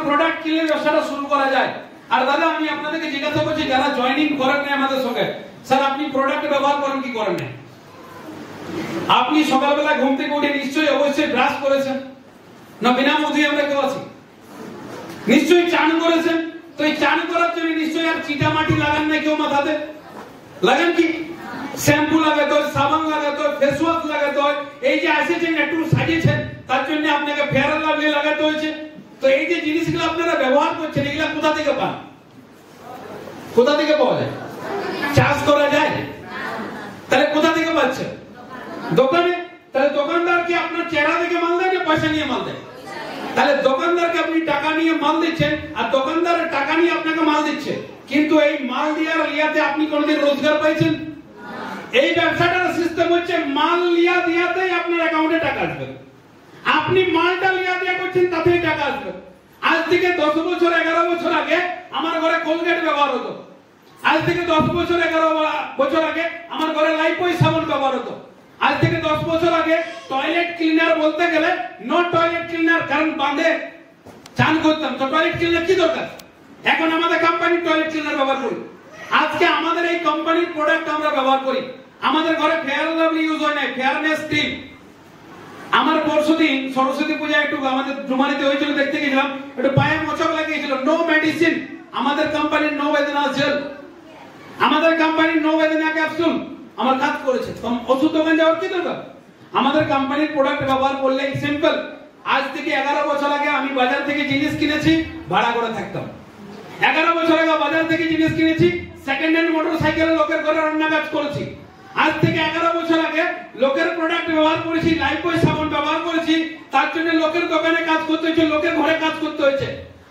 Product কিনলে ব্যবসাটা শুরু করা যায়। আর দাদা আমি আপনাদেরকে জিজ্ঞাসা করছি যারা জয়েনিং করেন না আমাদের সঙ্গে, স্যার আপনি প্রোডাক্ট ব্যবহার করেন কি করেন না? আপনি সকালবেলা ঘুম থেকে উঠে নিশ্চয়ই অবশ্যই ব্রাশ করেছেন না? বিনা মধুই আমরা কেউ আছি? নিশ্চয়ই চান করেছেন। তো এই চান করার জন্য নিশ্চয়ই আর চিটা মাটি লাগান না কেউ মাথাতে? লাগান কি? শ্যাম্পু লাগাতে হয়, সাবান লাগাতে হয়, ফেস ওয়াশ লাগাতে হয়। এই যে এসেছেন একটু সাজিয়েছেন তার জন্য আপনাকে ফেয়ার এন্ড লাভলি লাগাতে হয়েছে। তো এই যে জিনিসগুলো আপনারা ব্যবহার করছেন এগুলা কোথা থেকে পান? কোথা থেকে পাওয়া যায়? চাষ করা যায়? তাহলে কোথা থেকে পাচ্ছেন? দোকানে। তাহলে দোকানদার কি আপনার চেহারা দেখে মাল দেয় না পয়সা নিয়ে মাল দেয়? তাহলে দোকানদারকে আপনি টাকা নিয়ে মাল দিচ্ছেন আর দোকানদারের টাকা নিয়ে আপনাকে মাল দিচ্ছে, কিন্তু এই মাল দেওয়ার লিয়াতে আপনি কোনোদিন রোজগার পাইছেন? এই ব্যবসাটার সিস্টেম হচ্ছে মাল লিয়া দিয়াতেই আপনার অ্যাকাউন্টে টাকা আসবে। আপনি মালটা লিয়া দিয়া করছেন তাতেই টাকা আসবে। আজ থেকে 10 বছর 11 বছর আগে আমার ঘরে কোলগেট ব্যবহার হতো। আজ থেকে 10 বছর 11 বছর আগে আমার ঘরে লাইফবয় সাবান ব্যবহার হতো। আজ থেকে 10 বছর আগে টয়লেট ক্লিনার বলতে গেলে নো টয়লেট ক্লিনার, কারণ বাঁধে চান করতাম তো টয়লেট ক্লিনার কি দরকার? এখন আমাদের কোম্পানির টয়লেট ক্লিনার ব্যবহার করি। আজকে আমাদের এই কোম্পানির প্রোডাক্ট আমরা ব্যবহার করি। আমাদের ঘরে ফেয়ার এন্ড লাভলি ইউজ হয় না, ফেয়ারনেস ক্রিম। আমার পরশুদিন সরস্বতী পূজা একটু আমাদের জুমানিতে হয়েছিল, দেখতে গেছিলাম, একটু পায়ে মোচক লাগিয়েছিল। নো মেডিসিন, আমাদের কোম্পানির নো বেদনা জেল, আমাদের কোম্পানির নো বেদনা ক্যাপসুল আমার কাজ করেছে। ওষুধ দোকান যাওয়ার কি দরকার? আমাদের কোম্পানির প্রোডাক্ট ব্যবহার করলে সিম্পল। আজ থেকে 11 বছর আগে আমি বাজার থেকে জিনিস কিনেছি, ভাড়া করে থাকতাম। 11 বছর আগে বাজার থেকে জিনিস কিনেছি, সেকেন্ড হ্যান্ড মোটরসাইকেলে লোকের ঘরে রান্না কাজ করেছি। আজ থেকে 11 বছর আগে লোকের প্রোডাক্ট ব্যবহার করেছি, লাইফবয় সাবান ব্যবহার করেছি, তার জন্য লোকের দোকানে কাজ করতে হয়েছে, লোকের ঘরে কাজ করতে হয়েছে।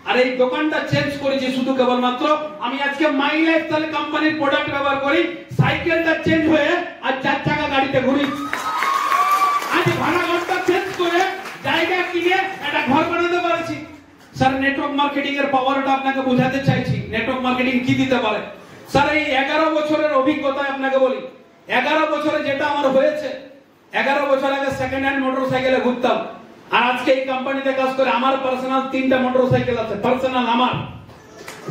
আর এই দোকানটা চেঞ্জ করেছি শুধু কেবলমাত্র আমি আজকে মাই লাইফস্টাইল কোম্পানির প্রোডাক্ট ব্যবহার করি। সাইকেলটা চেঞ্জ হয়ে আর 4 চাকা গাড়িতে ঘুরি। আজ ভাড়া ঘরটা চেঞ্জ করে জায়গা কিনে একটা ঘর বানাতে পারছি। স্যার নেটওয়ার্ক মার্কেটিং এর পাওয়ারটা আপনাকে বোঝাতে চাইছি। নেটওয়ার্ক মার্কেটিং কি দিতে পারে? স্যার এই 11 বছরের অভিজ্ঞতা আপনাকে বলি। 11 বছরে যেটা আমার হয়েছে, 11 বছর আগে সেকেন্ড হ্যান্ড মোটরসাইকেলে ঘুরতাম, আর আজকে এই কোম্পানিতে কাজ করে আমার পার্সোনাল 3টা মোটরসাইকেল আছে। পার্সোনাল আমার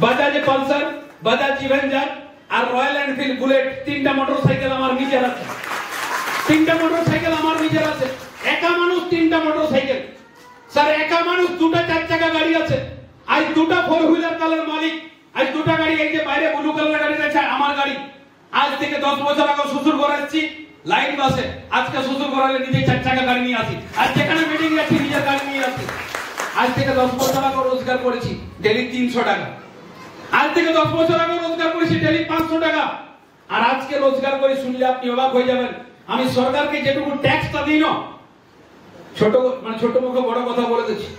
বাজাজ পালসার, বাজাজ ইভেঞ্জার আর রয়্যাল এনফিল্ড বুলেট, 3টা মোটরসাইকেল আমার নিজের আছে। 3টা মোটরসাইকেল আমার নিজের আছে। একা মানুষ 3টা মোটরসাইকেল। স্যার একা মানুষ 2টা 4 চাকা গাড়ি আছে। আজ 2টা 4 হুইলার কালার মালিক। আজ 2টা গাড়ি, এই যে বাইরে ব্লু কালার গাড়ি আছে আমার গাড়ি। আজ থেকে 10 বছর আগে শ্বশুর ঘরে এসেছি লাইন বাসে, আজকে শ্বশুর ঘরে নিজে 4 চাকা গাড়ি নিয়ে আসি। আজ যেখানে মিটিং যাচ্ছি নিজের গাড়ি নিয়ে আসি। আজ থেকে 10 বছর আগে রোজগার করেছি ডেলি 300 টাকা। আজ থেকে 10 বছর আগে রোজগার করেছি ডেলি 500 টাকা। আর আজকে রোজগার করে শুনলে আপনি অবাক হয়ে যাবেন। আমি সরকারকে যেটুকু ট্যাক্সটা দিই না, ছোট মুখে বড় কথা বলে দিচ্ছি,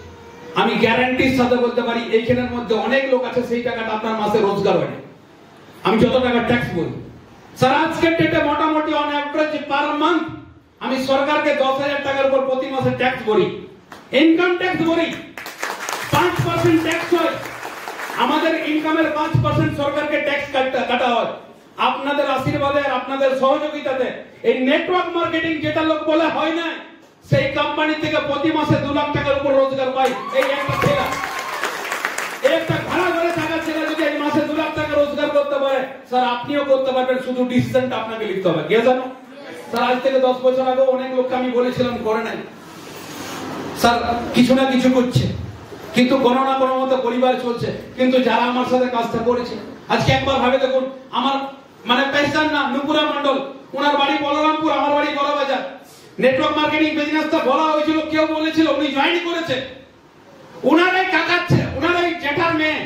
আমি গ্যারান্টির সাথে বলতে পারি এইখানের মধ্যে অনেক লোক আছে সেই টাকাটা আপনার মাসে রোজগার হয়। আমি যত টাকা ট্যাক্স বলি স্যার আজকের ডেটে মোটামুটি অন এভারেজ পার মান্থ আমি সরকারকে 10,000 টাকার উপর প্রতি মাসে ট্যাক্স ভরি, ইনকাম ট্যাক্স ভরি। 5% ট্যাক্স হয় আমাদের ইনকামের, 5% সরকারকে ট্যাক্স কাটা হয়। আপনাদের আশীর্বাদে আর আপনাদের সহযোগিতাতে এই নেটওয়ার্ক মার্কেটিং যেটা লোক বলে হয় না, সেই কোম্পানি থেকে প্রতি মাসে 2 লাখ টাকার উপর রোজগার পাই। এই একটা ছেলে, একটা ভাড়া ঘরে থাকা ছেলে যদি এই মাসে 2 লাখ টাকা রোজগার করতে পারে, স্যার আপনিও করতে পারবেন, শুধু ডিসিশনটা আপনাকে লিখতে হবে। কে জানো স্যার আজ থেকে 10 বছর আগে অনেক লোককে আমি বলেছিলাম করে নাই, স্যার কিছু না কিছু করছে, কিন্তু কোনো না কোনো মতো পরিবার চলছে। কিন্তু যারা আমার সাথে কাজটা করেছে, আজকে একবার ভাবে দেখুন, আমার মানে পেশার নাম নুপুরা মন্ডল, ওনার বাড়ি বলরামপুর, আমার বাড়ি বড়বাজার। নেটওয়ার্ক মার্কেটিং বিজনেসটা বলা হয়েছিল, কেউ বলেছিল উনি জয়েন করেছে, ওনারাই কাকাচ্ছে, ওনারাই জেঠার মেয়ে,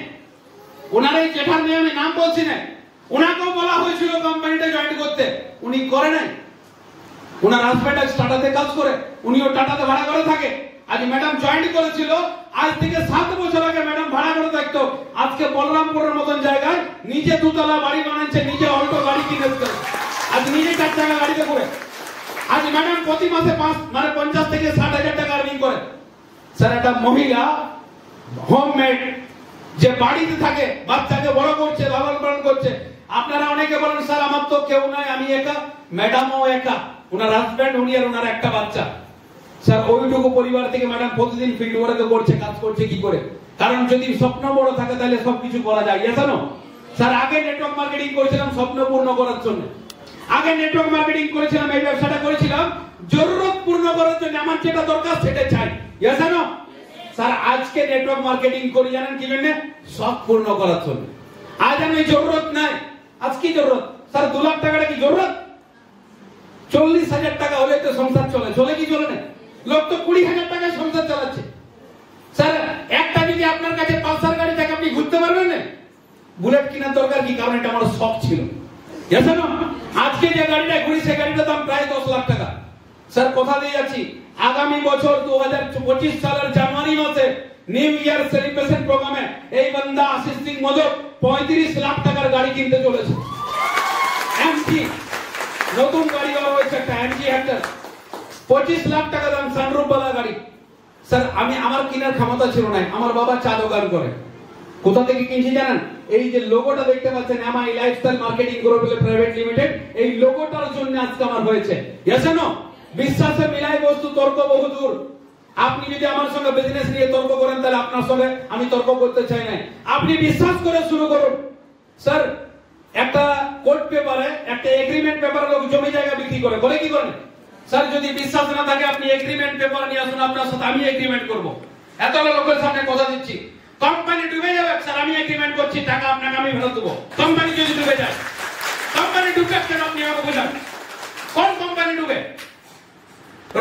ওনারাই জেঠার মেয়ে, আমি নাম বলছি না, ওনাকেও বলা হয়েছিল কোম্পানিটা জয়েন করতে, উনি করে নাই। ওনার হাজবেন্ড আজ টাটাতে কাজ করে, উনিও টাটাতে ভাড়া করে থাকে। আজ ম্যাডাম জয়েন করেছিল, আজ থেকে 7 বছর আগে ম্যাডাম ভাড়া করে থাকতো, আজকে বলরামপুরের মতন জায়গায় নিজে 2 তলা বাড়ি বানাচ্ছে, নিজে অল্টো গাড়ি কিনেছে, আজ নিজে 4 চাকা গাড়িতে করে। আজ ম্যাডাম প্রতি মাসে 50 থেকে 60,000 টাকা আর্নিং করে। স্যার একটা মহিলা হোমমেড যে বাড়িতে থাকে, বাচ্চাকে বড় করছে, লালন পালন করছে। আপনারা অনেকে বলেন স্যার আমার তো কেউ নাই, আমি একা। ম্যাডামও একা, ওনার হাজবেন্ড, উনি আর ওনার একটা বাচ্চা। স্যার ওইটুকু পরিবার থেকে ম্যাডাম প্রতিদিন ফিল্ড ওয়ার্কে করছে, কাজ করছে কি করে? কারণ যদি স্বপ্ন বড় থাকে তাহলে সবকিছু করা যায়, জানো স্যার। আগে নেটওয়ার্ক মার্কেটিং করেছিলাম স্বপ্ন পূর্ণ করার জন্য, আগে নেটওয়ার্ক মার্কেটিং করেছিলাম, এই ব্যবসাটা করেছিলাম জরুরত পূর্ণ করার জন্য, আমার যেটা দরকার সেটা চাই, জানো স্যার। আজকে নেটওয়ার্ক মার্কেটিং করি জানেন কি জন্য? শখ পূর্ণ করার জন্য। আজ আমি জরুরত নাই, আজ কি জরুরত স্যার? 2 লাখ টাকাটা কি জরুরত? 40,000 টাকা হলে তো সংসার চলে, চলে কি চলে না? লোক তো 20,000 টাকায় সংসার চালাচ্ছে স্যার। একটা যদি আপনার কাছে পালসার গাড়ি থাকে আপনি ঘুরতে পারবেন না? বুলেট কেনার দরকার কি? কারণ এটা আমার শখ ছিল, জানো। আজকে যে গাড়িটা ঘুরি সে গাড়িটার দাম প্রায় 10 লাখ টাকা স্যার। কথা দিয়ে যাচ্ছি, আগামী বছর 2025 সালের জানুয়ারি মাসে নিউ ইয়ার সেলিব্রেশন প্রোগ্রামে এই বান্দা আশিস সিং মদক 35 লাখ টাকার গাড়ি কিনতে চলেছে। এমজি নতুন গাড়ি হয়েছে একটা এমজি হেক্টর, 25 লাখ টাকা দাম, সানরুফ वाला গাড়ি স্যার। আমার কেনার ক্ষমতা ছিল না, আমার বাবা চা দোকান করে। কোথা থেকে কিনছি জানেন? এই যে লোগোটা দেখতে পাচ্ছেন MI lifestyle marketing group private limited, এই লোগোটার জন্য আজকে আমার হয়েছে, জানো। বিশ্বাসে মিলাই বস্তু, তর্ক বহুদূর। আপনি যদি আমার সঙ্গে বিজনেস নিয়ে তর্ক করেন তাহলে আপনার সঙ্গে আমি তর্ক করতে চাই না। আপনি বিশ্বাস করে শুরু করুন স্যার। একটা কোর্ট পেপারে, একটা এগ্রিমেন্ট পেপারে লোক জমি জায়গা বিক্রি করে, বলে কি করেন স্যার? যদি বিশ্বাস না থাকে আপনি এগ্রিমেন্ট পেপার নিয়ে আসুন, আপনার সাথে আমি এগ্রিমেন্ট করব। এত লোকের সামনে কথা দিচ্ছি, কোম্পানি ডুবে যাবে স্যার, আমি এগ্রিমেন্ট করছি, টাকা আপনাকে আমি ফেরত দেবো। কোম্পানি যদি ডুবে যায়, কোম্পানি ডুবে কেন আপনি আমাকে বোঝান, কোন কোম্পানি ডুবে?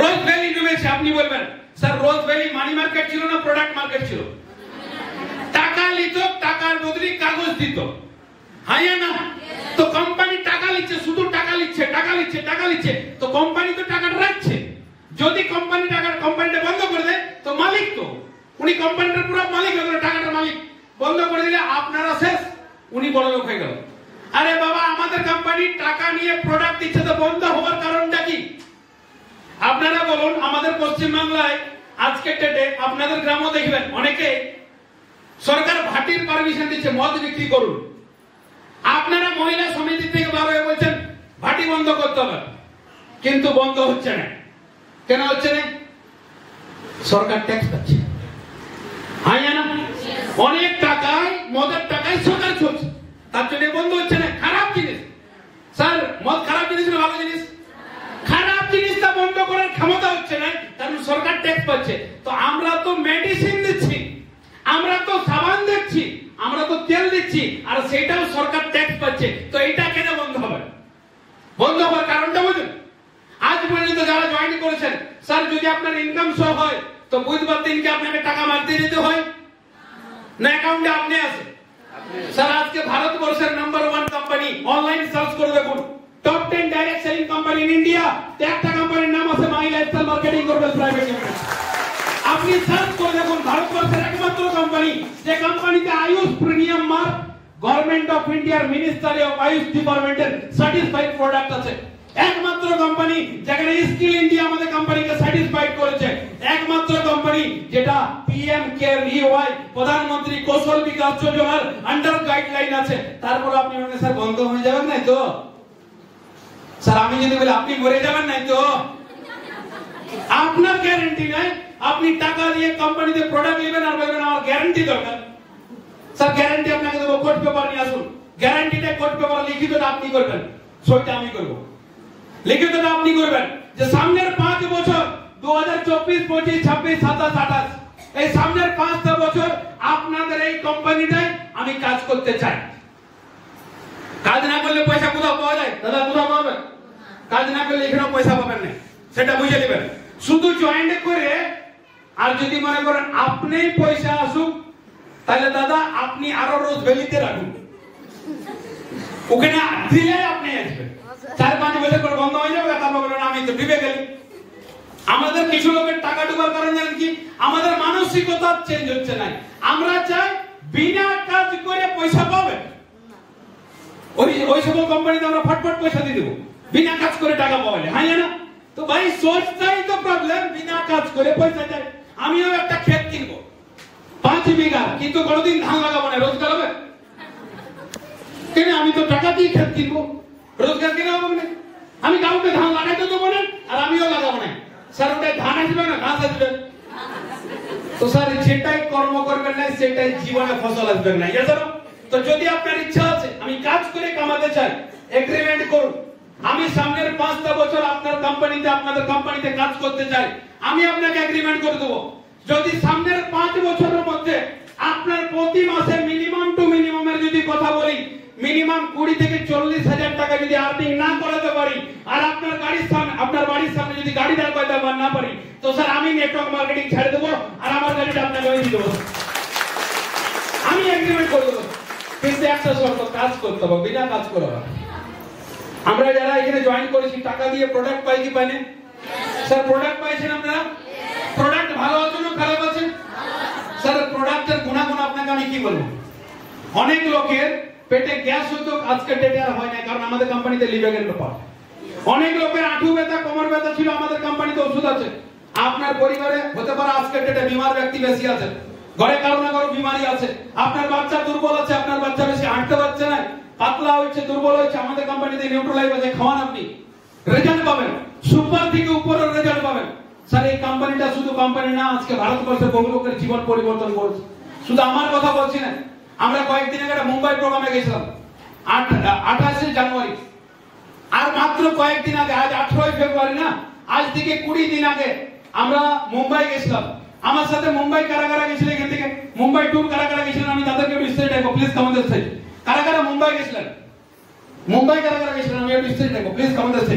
রোজ ভ্যালি ডুবেছে, আপনি বলবেন স্যার রোজ ভ্যালি মানি মার্কেট ছিল না প্রোডাক্ট মার্কেট ছিল? টাকা নিত, টাকার বদলে কাগজ দিত, হ্যাঁ না? তো কোম্পানি টাকা নিচ্ছে, শুধু টাকা নিচ্ছে, টাকা নিচ্ছে, টাকা নিচ্ছে, তো কোম্পানি তো টাকাটা রাখছে। যদি কোম্পানিটা বন্ধ করে দেয় তো মালিক তো উনি, কোম্পানিটার পুরো মালিক হয়ে গেল, টাকাটার মালিক। বন্ধ করে দিলে আপনারা শেষ, উনি বড় লোক হয়ে গেল। আরে বাবা, আমাদের কোম্পানি টাকা নিয়ে প্রোডাক্ট দিচ্ছে, তো বন্ধ হওয়ার কারণটা কি? আপনারা বলুন। আমাদের পশ্চিমবাংলায় আজকের ডেটে আপনাদের গ্রামও দেখবেন অনেকে সরকার ভাটির পারমিশন দিচ্ছে মদ বিক্রি করুন। আপনারা মহিলা সমিতি থেকে বার হয়ে বলছেন ভাটি বন্ধ করতে হবে, কিন্তু বন্ধ হচ্ছে না। কেন হচ্ছে না? সরকার ট্যাক্স পাচ্ছে, হ্যাঁ না? অনেক টাকায়, মদের টাকায় সরকার চলছে, তার জন্য বন্ধ হচ্ছে না। খারাপ জিনিস স্যার, মদ খারাপ জিনিস না ভালো জিনিস? খারাপ জিনিসটা বন্ধ করার ক্ষমতা হচ্ছে না, কারণ সরকার ট্যাক্স পাচ্ছে। তো আমরা তো মেডিসিন দিচ্ছি, আমরা তো সাবান দিচ্ছি, আমরা তো তেল দিচ্ছি, আর সেটাও সরকার ট্যাক্স পাচ্ছে। তো এটা কেন বন্ধ হবে? বন্ধ হওয়ার কারণটা বুঝুন। আজ পর্যন্ত যারা জয়েন করেছেন স্যার, যদি আপনার ইনকাম শো হয় তো বুধবার দিনকে আপনাকে টাকা মারতে দিতে হয় না, অ্যাকাউন্টে আপনি আছে স্যার। আজকে ভারতবর্ষের নাম্বার 1 কোম্পানি, অনলাইন সার্চ করে দেখুন, top 10 direct selling company in India, একটা কোম্পানির নাম আছে মাই lifestyle marketing group private limited. আপনি সার্চ করে দেখুন, ভারতবর্ষের একমাত্র কোম্পানি যে কোম্পানিতে Ayush premium mark, government of ইন্ডিয়ার মিনিস্ট্রি অফ আয়ুষ ডিপার্টমেন্টের সার্টিফাইড প্রোডাক্ট আছে। একমাত্র কোম্পানি যেখানে স্কিল ইন্ডিয়া আমাদের কোম্পানিকে সার্টিফাইড করেছে। একমাত্র কোম্পানি যেটা পিএম কেয়ার ইওয়াই, প্রধানমন্ত্রী কৌশল বিকাশ যোজনার আন্ডার গাইডলাইন আছে। তারপর আপনি বলেন স্যার বন্ধ হয়ে যাবেন না তো? স্যার আমি যদি বলি আপনি মরে যাবেন না তো? আপনার গ্যারান্টি নাই। আপনি টাকা দিয়ে কোম্পানিতে প্রোডাক্ট নেবেন আর বলবেন আমার গ্যারান্টি দরকার। স্যার গ্যারান্টি আপনাকে দেবো, কোর্ট পেপার নিয়ে আসুন। গ্যারান্টিটা কোর্ট পেপার লিখিতটা আপনি করবেন, সইটা আমি করব। লিখিতটা আপনি করবেন যে সামনের 5 বছর 2024, 25, 26, 27, 28 এই সামনের 5টা বছর আপনাদের এই কোম্পানিটায় আমি কাজ করতে চাই। কাজ না করলে পয়সা কোথাও পাওয়া যায় দাদা? কোথাও পাবেন? কাজ না করলে এখানে পয়সা পাবেন না, সেটা বুঝে নেবেন। শুধু জয়েন্ট করে আর যদি মনে করেন আপনি পয়সা আসুক, তাহলে দাদা আপনি আরো রোজ ভ্যালিতে রাখুন, ওখানে দিলে আপনি আসবেন। 4-5 বছর পর বন্ধ হয়ে যাবে, তারপর বলেন আমি তো ডুবে গেলি। আমাদের কিছু লোকের টাকা ডুবার কারণ জানেন কি? আমাদের মানসিকতা চেঞ্জ হচ্ছে না। আমরা চাই বিনা কাজ করে পয়সা পাবে। ওই সকল কোম্পানিতে আমরা ফটফট পয়সা দিয়ে দেবো, বিনা কাজ করে টাকা পাওয়ালে, হ্যাঁ না? তো ভাই সোচটাই তো প্রবলেম, বিনা কাজ করে পয়সা চাই। আমিও একটা ক্ষেত কিনবো 5 বিঘা, কিন্তু কোনোদিন ধান লাগাবো না, রোজগার হবে কেন? আমি তো টাকা দিয়ে ক্ষেত কিনবো, রোজগার কেন হবে না? আমি কাউকে ধান লাগাইতে দেবো না, আর আমিও লাগাবো না। স্যার ওটাই ধান আসবে না ঘাস আসবে? তো স্যার যেটাই কর্ম করবেন না সেটাই জীবনে ফসল আসবে না, জানো? তো যদি আপনার ইচ্ছা আছে আমি কাজ করে কামাতে চাই, এগ্রিমেন্ট করুন। আমি সামনের 5টা বছর আপনার কোম্পানিতে, আপনাদের কোম্পানিতে কাজ করতে চাই, আমি আপনাকে এগ্রিমেন্ট করে দেবো। যদি সামনের 5 বছরের মধ্যে আপনার প্রতি মাসে মিনিমাম টু মিনিমামের যদি কথা বলি, মিনিমাম 20 থেকে 40,000 টাকা যদি আর্নিং না করাতে পারি, আর আপনার বাড়ির সামনে যদি গাড়ি দাঁড় করাতে না পারি, তো স্যার আমি নেটওয়ার্ক মার্কেটিং ছেড়ে দেবো আর আমার গাড়িটা আপনাকে দিয়ে দেবো। আমি এগ্রিমেন্ট করে দেবো, কিন্তু একটা শর্ত, কাজ করতে হবে, বিনা কাজ করে হবে। আমরা যারা এখানে জয়েন করেছি টাকা দিয়ে প্রোডাক্ট পাই কি পাই না? স্যার প্রোডাক্ট পাইছেন আপনারা? প্রোডাক্ট ভালো আছে না খারাপ আছে? স্যার প্রোডাক্টের গুণাগুণ আপনাকে আমি কি বলবো? অনেক লোকের পেটে গ্যাস হতো, আজকের ডেটে আর হয় না, কারণ আমাদের কোম্পানিতে লিভেগেন্ট পাওয়া। অনেক লোকের আঁঠু ব্যথা, কোমর ব্যথা ছিল, আমাদের কোম্পানিতে ওষুধ আছে। আপনার পরিবারে হতে পারে আজকের ডেটে বিমার ব্যক্তি বেশি আছে, ঘরে কারো না কারো বিমারি আছে, আপনার বাচ্চা দুর্বল আছে, আপনার বাচ্চা বেশি হাঁটতে পারছে না, পাতলা হচ্ছে, দুর্বল হচ্ছে, আমাদের কোম্পানিতে নিউট্রালাইজ আছে, খাওয়ান, আপনি রেজাল্ট পাবেন, সুপার থেকে উপরের রেজাল্ট পাবেন। স্যার এই কোম্পানিটা শুধু কোম্পানি না, আজকে ভারতবর্ষের বহু লোকের জীবন পরিবর্তন করেছে। শুধু আমার কথা বলছি না, আমরা কয়েকদিন আগে মুম্বাই প্রোগ্রামে গেছিলাম 28 জানুয়ারি, আর মাত্র কয়েকদিন আগে, আজ 18 ফেব্রুয়ারি না, আজ থেকে 20 দিন আগে আমরা মুম্বাই গেছিলাম। আমার সাথে মুম্বাই কারা কারা গেছিল, এখান থেকে মুম্বাই ট্যুর কারা কারা গেছিলেন, আমি তাদেরকে বিস্তারিত দেখো, প্লিজ কমেন্ট করতে। কারা কারা মুম্বাই গেছিলেন? মুম্বাই কারা কারা গেছিলেন, আমি বিস্তারিত দেখো, প্লিজ কমেন্ট করতে।